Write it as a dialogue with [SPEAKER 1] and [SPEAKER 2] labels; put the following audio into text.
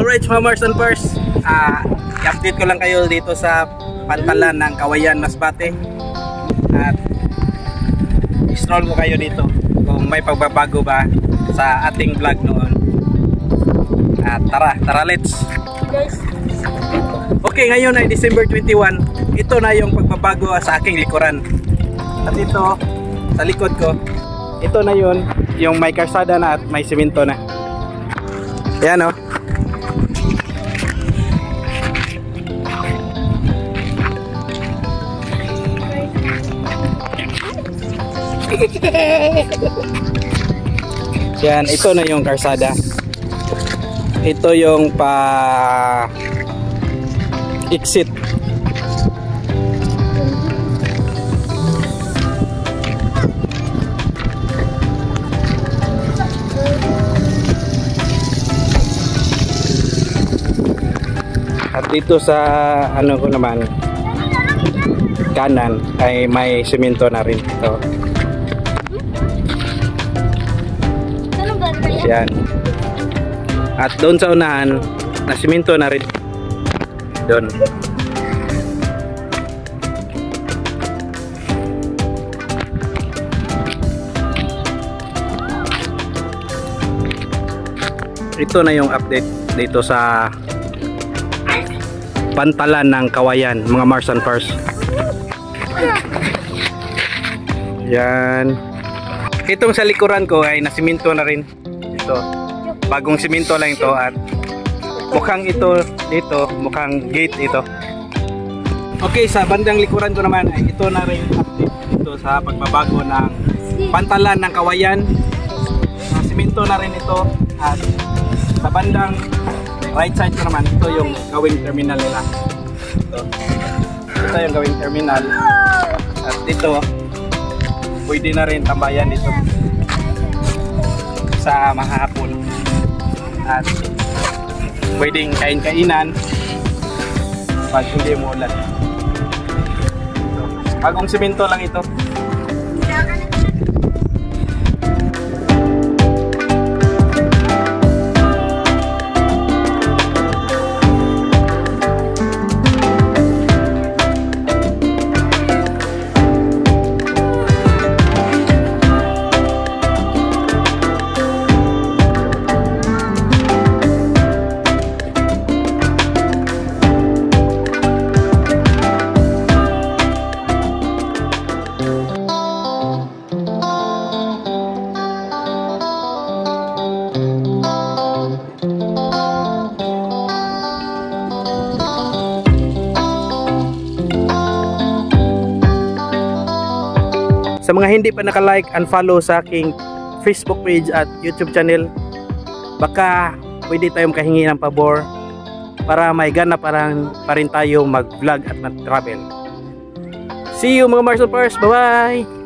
[SPEAKER 1] Alright mga Mars and Pars, i-update ko lang kayo dito sa pantalan ng Kawayan, Masbate. At i-stroll ko kayo dito kung may pagbabago ba sa ating vlog noon. At tara let's. Okay, ngayon ay December 21. Ito na yung pagbabago sa aking likuran. At ito, sa likod ko, ito na yun, yung may karsada na at may simento na. Yan o. Yan, ito na yung karsada. Ito yung exit. At dito sa ano ko naman, kanan ay may simento na rin ito. Yan. At doon sa unahan, na simento na rin. Doon. Ito na yung update dito sa pantalan ng Kawayan, mga Mars and Pars. Yan. Itong sa likuran ko ay nasiminto na rin. Ito. Bagong siminto lang ito at mukhang ito dito, mukhang gate ito. Okay, sa bandang likuran ko naman ay ito na rin update dito sa pagbabago ng pantalan ng Kawayan. Siminto na rin ito at sa bandang right side ko naman, ito yung gawing terminal nila. Ito yung gawing terminal. At dito, pwede na rin tambayan dito sa mahapon. At pwedeng kain-kainan pag hindi mo ulan. Bagong simento lang ito. Sa mga hindi pa naka-like and follow sa aking Facebook page at YouTube channel, baka pwede tayong kahingi ng pabor para may gana pa rin tayo mag-vlog at mag-travel. See you mga Mars and Pars. Bye-bye!